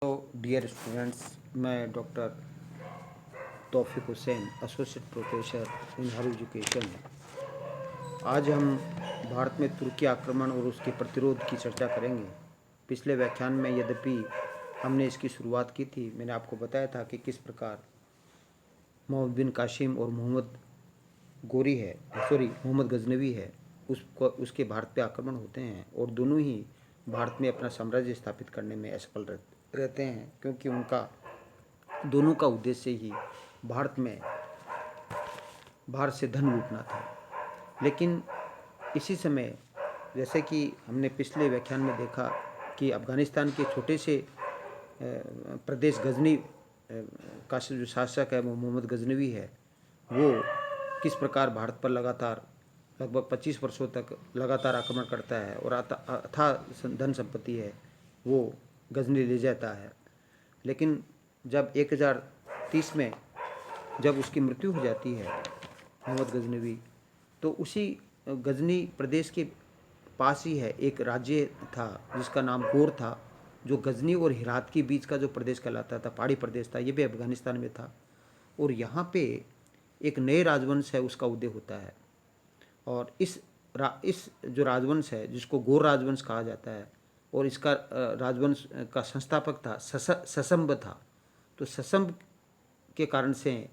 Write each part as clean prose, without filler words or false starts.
Dear students, मैं doctor Taufiq Hussain, associate professor in higher education. आज हम भारत में तुर्की आक्रमण और उसके प्रतिरोध की चर्चा करेंगे। पिछले व्याख्यान में यद्यपि हमने इसकी शुरुआत की थी, मैंने आपको बताया था कि किस प्रकार मोहम्मद बिन कासिम और मोहम्मद गजनवी है, उसके भारत पे आक्रमण होते हैं और दोनों ही भारत में अपना साम्राज्य स्थापित करने में असफल रहते हैं, क्योंकि उनका दोनों का उद्देश्य ही भारत से धन लूटना था। लेकिन इसी समय, जैसे कि हमने पिछले व्याख्यान में देखा कि अफ़गानिस्तान के छोटे से प्रदेश गजनी का जो शासक है वो मोहम्मद गजनवी है, वो किस प्रकार भारत पर लगभग 25 वर्षों तक लगातार आक्रमण करता है और अथाह धन संपत्ति है वो गजनी ले जाता है। लेकिन जब 1030 में जब उसकी मृत्यु हो जाती है मोहम्मद गजनवी, तो उसी गजनी प्रदेश के पास ही है एक राज्य था जिसका नाम गोर था, जो गजनी और हिरात के बीच का जो प्रदेश कहलाता था, पहाड़ी प्रदेश था। ये भी अफगानिस्तान में था और यहाँ पे एक नए राजवंश है उसका उदय होता है। और इस जो राजवंश है जिसको गोर राजवंश कहा जाता है, और इसका राजवंश का संस्थापक था ससंब था। तो ससंब के कारण से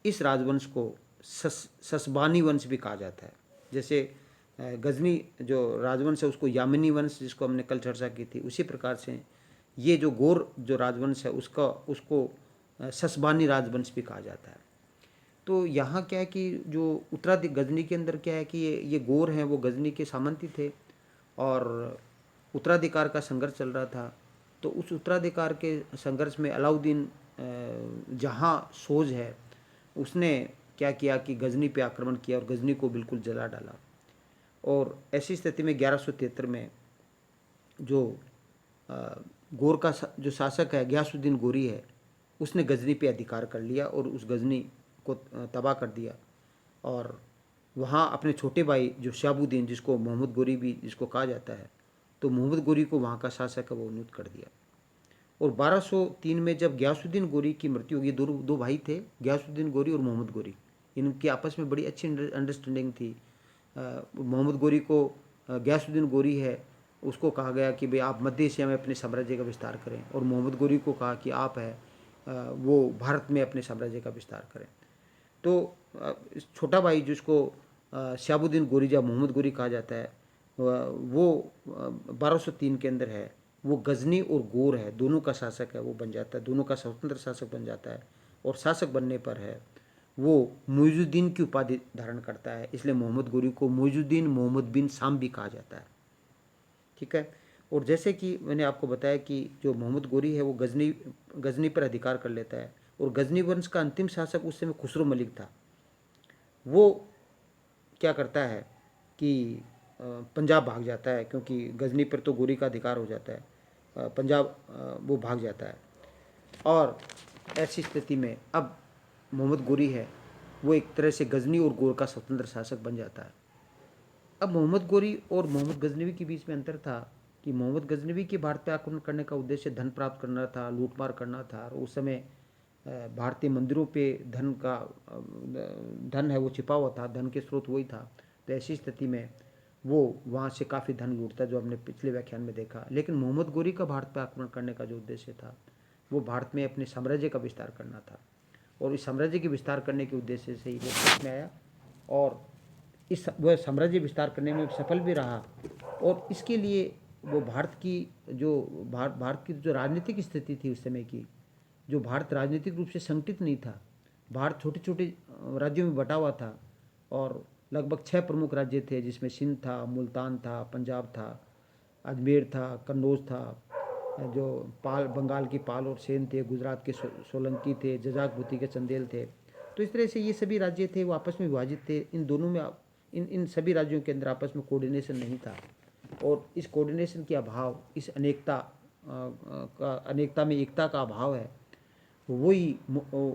इस राजवंश को ससबानी वंश भी कहा जाता है। जैसे गजनी जो राजवंश है उसको यामिनी वंश, जिसको हमने कल चर्चा की थी, उसी प्रकार से ये जो गोर जो राजवंश है उसको ससबानी राजवंश भी कहा जाता है। तो यहाँ क्या है कि जो गजनी के अंदर क्या है कि ये गोर हैं, वो गजनी के सामंती थे और उत्तराधिकार का संघर्ष चल रहा था। तो उस उत्तराधिकार के संघर्ष में अलाउद्दीन जहाँ सोज है, उसने क्या किया कि गजनी पे आक्रमण किया और गजनी को बिल्कुल जला डाला। और ऐसी स्थिति में 1173 में जो गोर का जो शासक है गयासुद्दीन गोरी है, उसने गजनी पे अधिकार कर लिया और उस गजनी को तबाह कर दिया। और वहाँ अपने छोटे भाई जो शहाबुद्दीन, जिसको मोहम्मद गोरी भी जिसको कहा जाता है, तो मोहम्मद गोरी को वहाँ का शासक है वो नियुक्त कर दिया। और 1203 में जब गयासुद्दीन गोरी की मृत्यु होगी, दो भाई थे, गयासुद्दीन गोरी और मोहम्मद गोरी, इनकी आपस में बड़ी अच्छी अंडरस्टैंडिंग थी। मोहम्मद गोरी को गयासुद्दीन गोरी है उसको कहा गया कि भाई आप मध्य एशिया में अपने साम्राज्य का विस्तार करें, और मोहम्मद गोरी को कहा कि आप है वो भारत में अपने साम्राज्य का विस्तार करें। तो छोटा भाई जिसको शहाबुद्दीन गोरी या मोहम्मद गोरी कहा जाता है, वो 1203 के अंदर है, वो गजनी और गोर है दोनों का शासक है वो बन जाता है, दोनों का स्वतंत्र शासक बन जाता है। और शासक बनने पर है वो मुइजुद्दीन की उपाधि धारण करता है, इसलिए मोहम्मद गोरी को मुइजुद्दीन मोहम्मद बिन साम भी कहा जाता है। ठीक है। और जैसे कि मैंने आपको बताया कि जो मोहम्मद गोरी है वो गजनी पर अधिकार कर लेता है, और गजनी वंश का अंतिम शासक उस समय खुसरो मलिक था। वो क्या करता है कि पंजाब भाग जाता है, क्योंकि गजनी पर तो गोरी का अधिकार हो जाता है। पंजाब वो भाग जाता है। और ऐसी स्थिति में अब मोहम्मद गोरी है वो एक तरह से गजनी और गोर का स्वतंत्र शासक बन जाता है। अब मोहम्मद गोरी और मोहम्मद गजनवी के बीच में अंतर था कि मोहम्मद गजनवी के भारत पर आक्रमण करने का उद्देश्य धन प्राप्त करना था, लूटमार करना था। और उस समय भारतीय मंदिरों पे धन है वो छिपा हुआ था, धन के स्रोत वही था। तो ऐसी स्थिति में वो वहाँ से काफ़ी धन लूटता, जो हमने पिछले व्याख्यान में देखा। लेकिन मोहम्मद गोरी का भारत पर आक्रमण करने का जो उद्देश्य था वो भारत में अपने साम्राज्य का विस्तार करना था, और इस साम्राज्य के विस्तार करने के उद्देश्य से ही वो भारत में आया और वह साम्राज्य विस्तार करने में सफल भी रहा। और इसके लिए वो भारत की जो राजनीतिक स्थिति थी उस समय की, जो भारत राजनीतिक रूप से संगठित नहीं था, भारत छोटे छोटे राज्यों में बटा हुआ था, और लगभग 6 प्रमुख राज्य थे, जिसमें सिंध था, मुल्तान था, पंजाब था, अजमेर था, कन्नौज था, जो बंगाल की पाल और सेन थे, गुजरात के सोलंकी थे, जजाकभूति के चंदेल थे। तो इस तरह से ये सभी राज्य थे वो आपस में विभाजित थे। इन दोनों में इन सभी राज्यों के अंदर आपस में कोऑर्डिनेशन नहीं था, और इस कोऑर्डिनेशन के अभाव, इस अनेकता में एकता का अभाव है, वही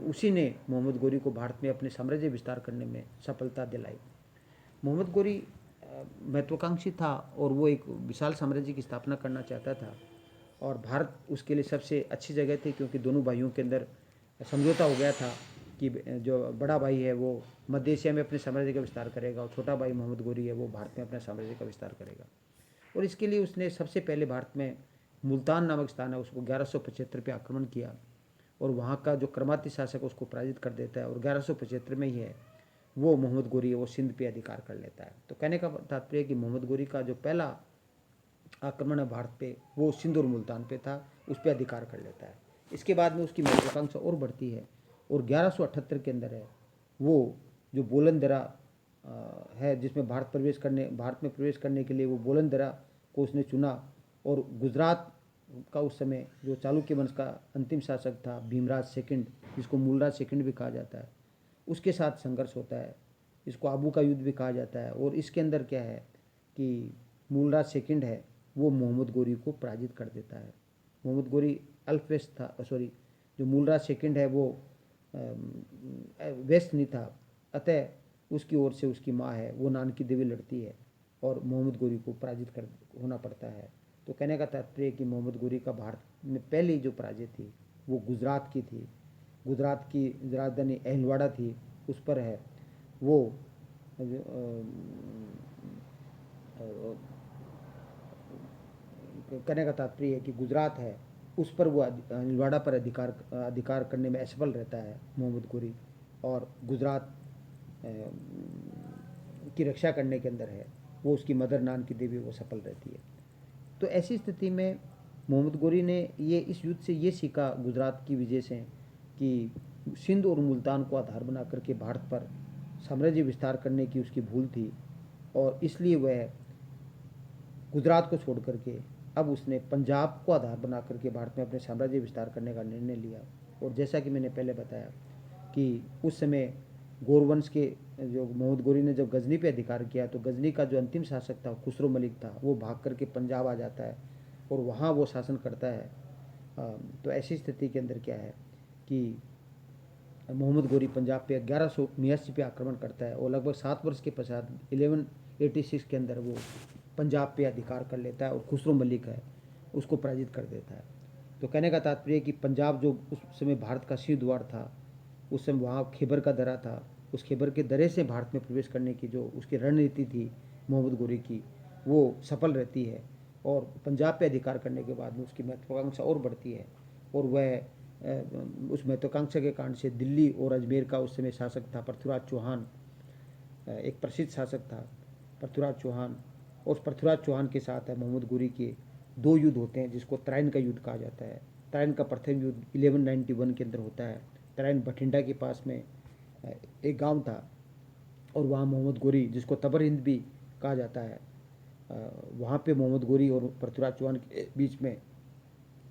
उसी ने मोहम्मद गोरी को भारत में अपने साम्राज्य विस्तार करने में सफलता दिलाई। मोहम्मद गोरी महत्वाकांक्षी था और वो एक विशाल साम्राज्य की स्थापना करना चाहता था, और भारत उसके लिए सबसे अच्छी जगह थी, क्योंकि दोनों भाइयों के अंदर समझौता हो गया था कि जो बड़ा भाई है वो मध्य एशिया में अपने साम्राज्य का विस्तार करेगा और छोटा भाई मोहम्मद गोरी है वो भारत में अपने साम्राज्य का विस्तार करेगा। और इसके लिए उसने सबसे पहले भारत में मुल्तान नामक स्थान है उसको 1175 पे आक्रमण किया और वहाँ का जो कर्माती शासक उसको पराजित कर देता है और 1175 में ही है वो मोहम्मद गोरी है वो सिंध पे अधिकार कर लेता है। तो कहने का तात्पर्य कि मोहम्मद गोरी का जो पहला आक्रमण है भारत पे वो सिंध और मुल्तान पे था, उस पर अधिकार कर लेता है। इसके बाद में उसकी महत्वाकांक्षा और बढ़ती है और 1178 के अंदर है वो जो बोलन दर्रा है जिसमें भारत में प्रवेश करने के लिए वो बोलन दर्रा को उसने चुना और गुजरात का उस समय जो चालुक्य वंश का अंतिम शासक था भीमराज सेकंड, जिसको मूलराज सेकंड भी कहा जाता है, उसके साथ संघर्ष होता है। इसको आबू का युद्ध भी कहा जाता है। और इसके अंदर क्या है कि मूलराज सेकंड है वो मोहम्मद गोरी को पराजित कर देता है। मोहम्मद गोरी अल्पवेस्ट था, सॉरी, जो मूलराज सेकंड है वो वेस्ट नहीं था, अतः उसकी ओर से उसकी माँ है वो नानकी देवी लड़ती है और मोहम्मद गोरी को पराजित कर होना पड़ता है। तो कहने का तात्पर्य कि मोहम्मद गोरी का भारत में पहली जो पराजय थी वो गुजरात की थी। गुजरात की राजधानी अहिलवाड़ा थी, उस पर है वो कहने का तात्पर्य है कि गुजरात है उस पर वो अहिलवाड़ा पर अधिकार करने में असफल रहता है मोहम्मद गोरी और गुजरात की रक्षा करने के अंदर है वो उसकी मदर नानकी देवी वो सफल रहती है। तो ऐसी स्थिति में मोहम्मद गोरी ने ये इस युद्ध से ये सीखा गुजरात की विजय से कि सिंध और मुल्तान को आधार बना करके भारत पर साम्राज्य विस्तार करने की उसकी भूल थी और इसलिए वह गुजरात को छोड़ करके अब उसने पंजाब को आधार बना करके भारत में अपने साम्राज्य विस्तार करने का निर्णय लिया। और जैसा कि मैंने पहले बताया कि उस समय गौरवंश के जो मोहम्मद गोरी ने जब गजनी पे अधिकार किया तो गजनी का जो अंतिम शासक था खुसरो मलिक था वो भाग करके पंजाब आ जाता है और वहाँ वो शासन करता है। तो ऐसी स्थिति के अंदर क्या है कि मोहम्मद गोरी पंजाब पे 1179 पे आक्रमण करता है और लगभग 7 वर्ष के पश्चात 1186 के अंदर वो पंजाब पे अधिकार कर लेता है और खुसरो मलिक है उसको पराजित कर देता है। तो कहने का तात्पर्य कि पंजाब जो उस समय भारत का सिंह द्वार था, उस समय वहाँ खैबर का दर्रा था, उस खैबर के दर्रे से भारत में प्रवेश करने की जो उसकी रणनीति थी मोहम्मद गोरी की वो सफल रहती है और पंजाब पे अधिकार करने के बाद में उसकी महत्वाकांक्षा और बढ़ती है और वह उस महत्वाकांक्षा के कारण से दिल्ली और अजमेर का उस समय शासक था पृथ्वीराज चौहान, एक प्रसिद्ध शासक था पृथ्वीराज चौहान। और पृथ्वीराज चौहान के साथ है मोहम्मद गोरी के 2 युद्ध होते हैं जिसको तराइन का युद्ध कहा जाता है। तराइन का प्रथम युद्ध 1191 के अंदर होता है। तराइन बठिंडा के पास में एक गांव था और वहाँ मोहम्मद गोरी जिसको तबर हिंद भी कहा जाता है, वहाँ पे मोहम्मद गोरी और पृथ्वीराज चौहान के बीच में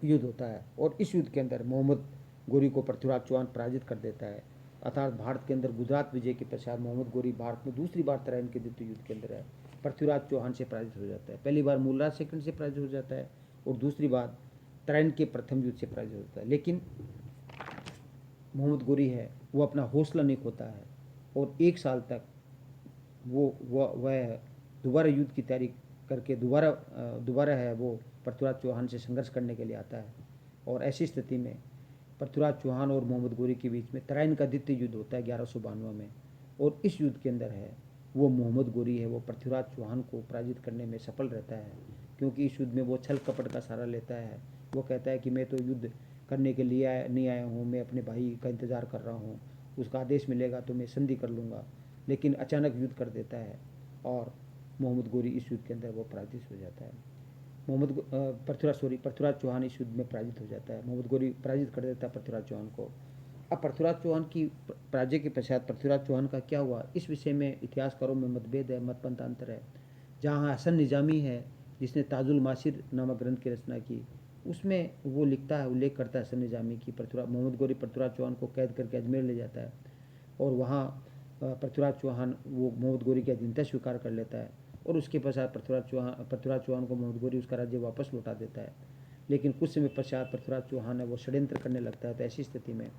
युद्ध होता है और इस युद्ध के अंदर मोहम्मद गोरी को पृथ्वीराज चौहान पराजित कर देता है। अर्थात भारत के अंदर गुजरात विजय के पश्चात मोहम्मद गोरी भारत में दूसरी बार तराइन के द्वितीय युद्ध के अंदर है पृथ्वीराज चौहान से पराजित हो जाता है। पहली बार मूलराज सेकंड से पराजित हो जाता है और दूसरी बार तराइन के प्रथम युद्ध से पराजित होता है। लेकिन मोहम्मद गोरी है वो अपना हौसला नहीं खोता है और 1 साल तक वह दोबारा युद्ध की तैयारी करके दोबारा है वो पृथ्वीराज चौहान से संघर्ष करने के लिए आता है। और ऐसी स्थिति में पृथ्वीराज चौहान और मोहम्मद गोरी के बीच में तराइन का द्वितीय युद्ध होता है 1192 में और इस युद्ध के अंदर है वो मोहम्मद गोरी है वो पृथ्वीराज चौहान को पराजित करने में सफल रहता है, क्योंकि इस युद्ध में वो छल कपट का सहारा लेता है। वो कहता है कि मैं तो युद्ध करने के लिए नहीं आया हूँ, मैं अपने भाई का इंतज़ार कर रहा हूँ, उसका आदेश मिलेगा तो मैं संधि कर लूँगा। लेकिन अचानक युद्ध कर देता है और मोहम्मद गोरी इस युद्ध के अंदर वो पराजित हो जाता है। पृथ्वीराज चौहान इस युद्ध में पराजित हो जाता है। मोहम्मद गोरी पराजित कर देता है पृथ्वीराज चौहान को। अब पृथ्वीराज चौहान की पराजय के पश्चात पृथ्वीराज चौहान का क्या हुआ इस विषय में इतिहासकारों में मतभेद है, मतमतांतर है। जहाँ हसन निजामी है जिसने ताजुल मासिर नामक ग्रंथ की रचना की, उसमें वो लिखता है, उल्लेख करता है हसन निजामी की मोहम्मद गोरी पृथ्वीराज चौहान को कैद करके अजमेर ले जाता है और वहाँ पृथ्वीराज चौहान वो मोहम्मद गोरी की अधीनता स्वीकार कर लेता है और उसके पश्चात पृथ्वीराज चौहान को मोहम्मद गोरी उसका राज्य वापस लौटा देता है। लेकिन कुछ समय पश्चात पृथ्वीराज चौहान है वो षड्यंत्र करने लगता है। तो ऐसी स्थिति में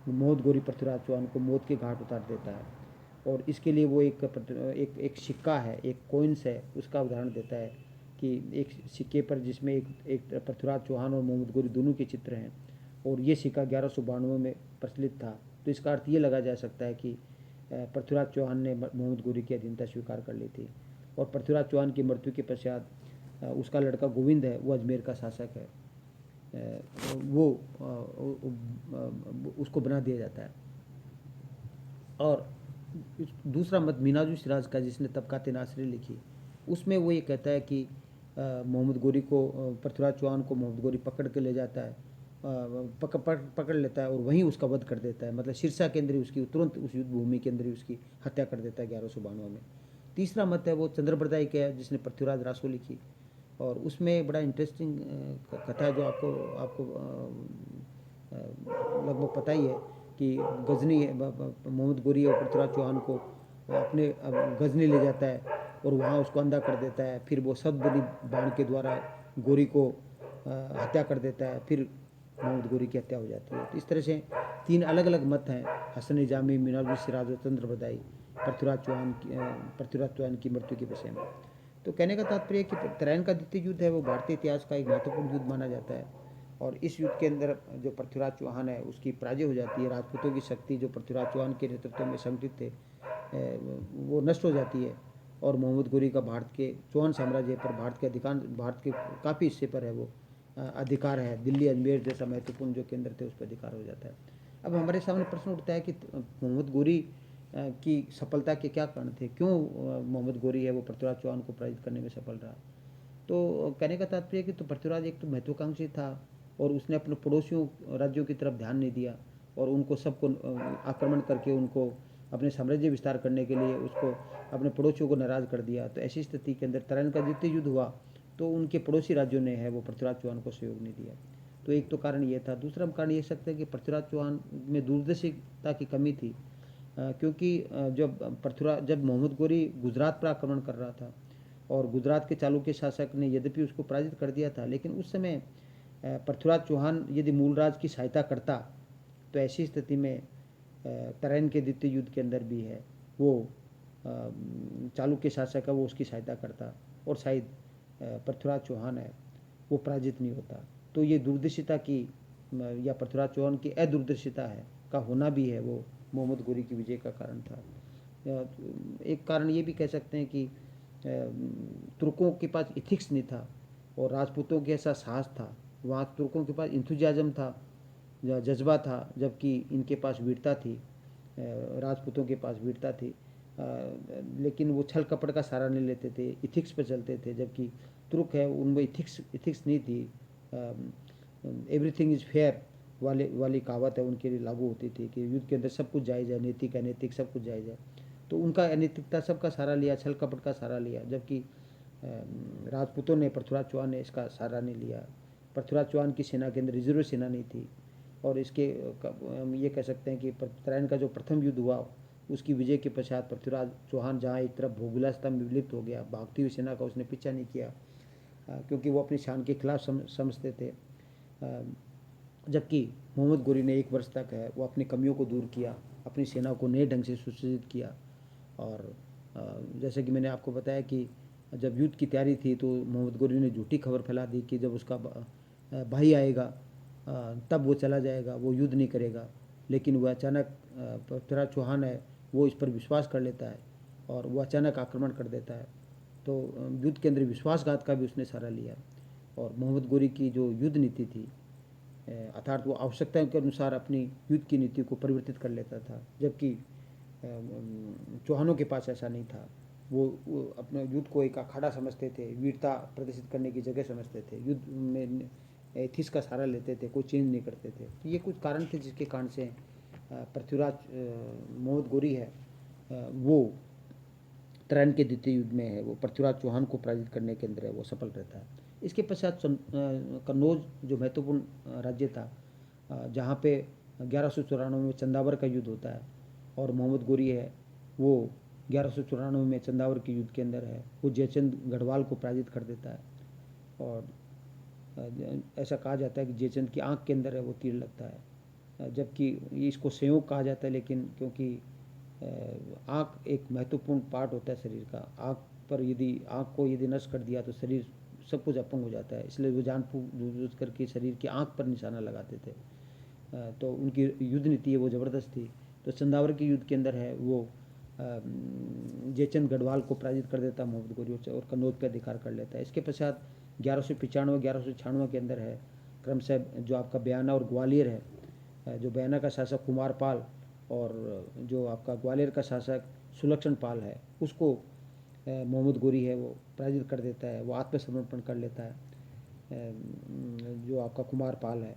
मोहम्मद गोरी पृथ्वीराज चौहान को मौत के घाट उतार देता है और इसके लिए वो एक सिक्का है, एक कॉइन्स है, उसका उदाहरण देता है कि एक सिक्के पर जिसमें एक पृथ्वीराज चौहान और मोहम्मद गोरी दोनों के चित्र हैं, और ये सिक्का 1192 में प्रचलित था। तो इसका अर्थ ये लगा जा सकता है कि पृथ्वीराज चौहान ने मोहम्मद गोरी की अधीनता स्वीकार कर ली थी, और पृथ्वीराज चौहान की मृत्यु के पश्चात उसका लड़का गोविंद है, वो अजमेर का शासक है, वो उसको बना दिया जाता है। और दूसरा मत मिनाजुल सिराज का, जिसने तबकात नासिरी लिखी, उसमें वो ये कहता है कि मोहम्मद गोरी को, पृथ्वीराज चौहान को मोहम्मद गोरी पकड़ के ले जाता है, पकड़ लेता है और वहीं उसका वध कर देता है, मतलब सिरसा के अंदर ही उसकी, तुरंत उस युद्ध भूमि के अंदर ही उसकी हत्या कर देता है 1192 में। तीसरा मत है वो चंद्रप्रदाय का है, जिसने पृथ्वीराज रासो लिखी, और उसमें बड़ा इंटरेस्टिंग कथा है जो आपको लगभग पता ही है कि गजनी मोहम्मद गोरी और पृथ्वीराज चौहान को अपने गजनी ले जाता है और वहाँ उसको अंधा कर देता है। फिर वो सदबली बाण के द्वारा गोरी को हत्या कर देता है, फिर मोहम्मद गोरी की हत्या हो जाती है। तो इस तरह से तीन अलग अलग मत हैं, हसन निजामी, मिनाजुल सिराज और चंद्रप्रदाय, पृथ्वीराज चौहान की मृत्यु के विषय में। तो कहने का तात्पर्य कि तराइन का द्वितीय युद्ध है वो भारतीय इतिहास का एक महत्वपूर्ण युद्ध माना जाता है, और इस युद्ध के अंदर जो पृथ्वीराज चौहान है उसकी पराजय हो जाती है। राजपूतों की शक्ति जो पृथ्वीराज चौहान के नेतृत्व में संगठित थे वो नष्ट हो जाती है, और मोहम्मद गोरी का भारत के चौहान साम्राज्य पर, भारत के काफ़ी हिस्से पर है वो अधिकार है। दिल्ली अजमेर जैसा महत्वपूर्ण जो केंद्र थे उस पर अधिकार हो जाता है। अब हमारे सामने प्रश्न उठता है कि मोहम्मद गोरी की सफलता के क्या कारण थे, क्यों मोहम्मद गोरी है वो पृथ्वीराज चौहान को पराजित करने में सफल रहा। तो कहने का तात्पर्य कि तो पृथ्वीराज एक तो महत्वाकांक्षी था, और उसने अपने पड़ोसियों राज्यों की तरफ ध्यान नहीं दिया, और उनको सबको आक्रमण करके उनको अपने साम्राज्य विस्तार करने के लिए उसको अपने पड़ोसियों को नाराज़ कर दिया। तो ऐसी स्थिति के अंदर तराइन का द्वितीय युद्ध हुआ तो उनके पड़ोसी राज्यों ने है वो पृथ्वीराज चौहान को सहयोग नहीं दिया। तो एक तो कारण ये था। दूसरा कारण ये सकते हैं कि पृथ्वीराज चौहान में दूरदर्शिता की कमी थी, क्योंकि जब मोहम्मद गोरी गुजरात पर आक्रमण कर रहा था और गुजरात के चालुक्य शासक ने यद्यपि उसको पराजित कर दिया था, लेकिन उस समय पृथ्वीराज चौहान यदि मूलराज की सहायता करता तो ऐसी स्थिति में तराइन के द्वितीय युद्ध के अंदर भी है वो चालुक्य शासक है वो उसकी सहायता करता, और शायद पृथ्वीराज चौहान है वो पराजित नहीं होता। तो ये दूरदर्शिता की या पृथ्वीराज चौहान की अदूरदर्शिता है का होना भी है वो मोहम्मद गोरी की विजय का कारण था। एक कारण ये भी कह सकते हैं कि तुर्कों के पास इथिक्स नहीं था और राजपूतों के ऐसा साहस था। वहाँ तुर्कों के पास इंथुजियाज्म था, जज्बा था, जबकि इनके पास वीरता थी, राजपूतों के पास वीरता थी। लेकिन वो छल कपट का सहारा नहीं लेते थे, इथिक्स पर चलते थे, जबकि तुर्क है उनमें इथिक्स नहीं थी। एवरीथिंग इज़ फेयर वाली कहावत है उनके लिए लागू होती थी कि युद्ध के अंदर सब कुछ जायज़ है, नैतिक अनैतिक सब कुछ जायज़ है। तो उनका अनैतिकता सबका सहारा लिया, छल कपट का सहारा लिया, जबकि राजपूतों ने, पृथ्वीराज चौहान ने इसका सहारा नहीं लिया। पृथ्वीराज चौहान की सेना के अंदर रिजर्व सेना नहीं थी, और इसके हम ये कह सकते हैं कि तराइन का जो प्रथम युद्ध हुआ उसकी विजय के पश्चात पृथ्वीराज चौहान जहाँ एक तरफ भूगुलास्तंभ में विलिप्त हो गया, भागती हुई सेना का उसने पीछा नहीं किया, क्योंकि वो अपनी शान के खिलाफ समझते थे। जबकि मोहम्मद गोरी ने 1 वर्ष तक है वो अपनी कमियों को दूर किया, अपनी सेना को नए ढंग से सुसज्जित किया। और जैसे कि मैंने आपको बताया कि जब युद्ध की तैयारी थी तो मोहम्मद गोरी ने झूठी खबर फैला दी कि जब उसका भाई आएगा तब वो चला जाएगा, वो युद्ध नहीं करेगा। लेकिन वह अचानक पृथ्वीराज चौहान है वो इस पर विश्वास कर लेता है और वो अचानक आक्रमण कर देता है। तो युद्ध के अंदर विश्वासघात का भी उसने सहारा लिया, और मोहम्मद गोरी की जो युद्ध नीति थी अर्थात वो आवश्यकता के अनुसार अपनी युद्ध की नीति को परिवर्तित कर लेता था, जबकि चौहानों के पास ऐसा नहीं था। वो अपने युद्ध को एक अखाड़ा समझते थे, वीरता प्रदर्शित करने की जगह समझते थे, युद्ध में एथिक्स का सहारा लेते थे, कोई चेंज नहीं करते थे। तो ये कुछ कारण थे जिसके कारण से पृथ्वीराज मोहम्मद गोरी है वो तराइन के द्वितीय युद्ध में है वो पृथ्वीराज चौहान को पराजित करने के अंदर है वो सफल रहता है। इसके पश्चात कन्नौज जो महत्वपूर्ण राज्य था, जहाँ पे 1194 में चंदावर का युद्ध होता है, और मोहम्मद गोरी है वो 1194 में चंदावर के युद्ध के अंदर है वो जयचंद गढ़वाल को पराजित कर देता है। और ऐसा कहा जाता है कि जयचंद की आँख के अंदर है वो तीर लगता है, जबकि इसको संयोग कहा जाता है, लेकिन क्योंकि आँख एक महत्वपूर्ण पार्ट होता है शरीर का, आँख को यदि नष्ट कर दिया तो शरीर सब कुछ अपंग हो जाता है, इसलिए वो जानबूझ करके शरीर की आँख पर निशाना लगाते थे। तो उनकी युद्ध नीति है वो ज़बरदस्त थी। तो चंदावर के युद्ध के अंदर है वो जयचंद गढ़वाल को पराजित कर देता है मोहम्मद गोरी, और कन्नौज पर अधिकार कर लेता है। इसके पश्चात 1195-1196 के अंदर है क्रमशः जो आपका बयाना और ग्वालियर है, जो बयाना का शासक कुमार पाल और जो आपका ग्वालियर का शासक सुलक्षण पाल है, उसको मोहम्मद गोरी है वो पराजित कर देता है, वो आत्मसमर्पण कर लेता है, जो आपका कुमार पाल है।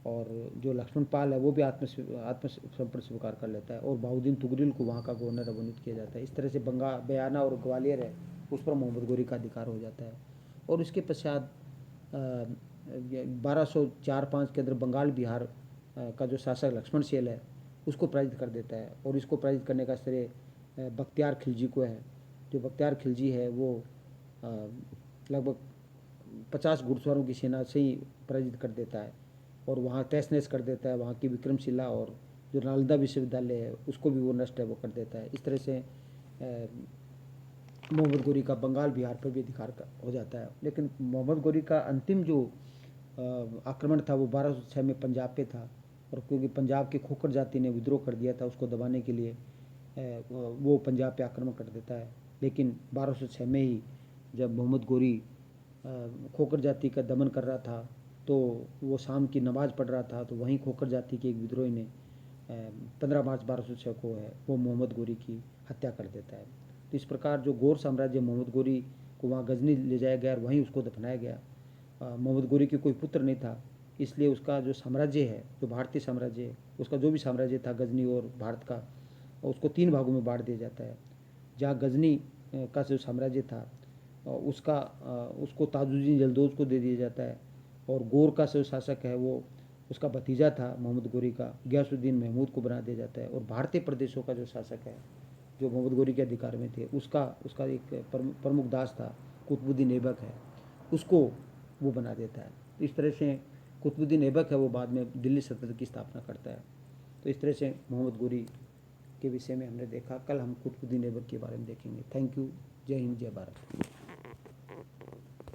और जो लक्ष्मण पाल है वो भी आत्मसमर्पण स्वीकार कर लेता है, और बहाउद्दीन तुगरिल को वहाँ का गवर्नर अवनीत किया जाता है। इस तरह से बयाना और ग्वालियर है उस पर मोहम्मद गोरी का अधिकार हो जाता है। और उसके पश्चात 1204-5 के अंदर बंगाल बिहार का जो शासक लक्ष्मण सेन है उसको पराजित कर देता है, और इसको पराजित करने का श्रेय बख्तियार खिलजी को है। जो बख्तियार खिलजी है वो लगभग 50 घुड़सवारों की सेना से ही पराजित कर देता है, और वहाँ तहस नहस कर देता है। वहाँ की विक्रमशिला और जो नालंदा विश्वविद्यालय है उसको भी वो नष्ट है वो कर देता है। इस तरह से मोहम्मद गोरी का बंगाल बिहार पर भी अधिकार हो जाता है। लेकिन मोहम्मद गोरी का अंतिम जो आक्रमण था वो 1206 में पंजाब पे था, और क्योंकि पंजाब की खोखर जाति ने विद्रोह कर दिया था, उसको दबाने के लिए वो पंजाब पे आक्रमण कर देता है। लेकिन 1206 में ही जब मोहम्मद गोरी खोखर जाति का दमन कर रहा था, तो वो शाम की नमाज़ पढ़ रहा था, तो वहीं खोखर जाति के एक विद्रोही ने 15 मार्च 1206 को है वो मोहम्मद गोरी की हत्या कर देता है। तो इस प्रकार जो गौर साम्राज्य मोहम्मद गोरी को वहाँ गजनी ले जाया गया और वहीं उसको दफनाया गया। मोहम्मद गोरी के कोई पुत्र नहीं था, इसलिए उसका जो साम्राज्य है, जो भारतीय साम्राज्य है, उसका जो भी साम्राज्य था गजनी और भारत का, उसको 3 भागों में बांट दिया जाता है। जहाँ गजनी का जो साम्राज्य था उसको ताजुद्दीन जल्दोज को दे दिया जाता है, और गौर का जो शासक है वो उसका भतीजा था मोहम्मद गोरी का गयासुद्दीन महमूद को बना दिया जाता है, और भारतीय प्रदेशों का जो शासक है जो मोहम्मद गोरी के अधिकार में थे उसका एक प्रमुख दास था कुतुबुद्दीन ऐबक है, उसको वो बना देता है। तो इस तरह से कुतुबुद्दीन ऐबक है वो बाद में दिल्ली सल्तनत की स्थापना करता है। तो इस तरह से मोहम्मद गोरी के विषय में हमने देखा। कल हम कुतुबुद्दीन ऐबक के बारे में देखेंगे। Thank you. जय हिंद, जय भारत।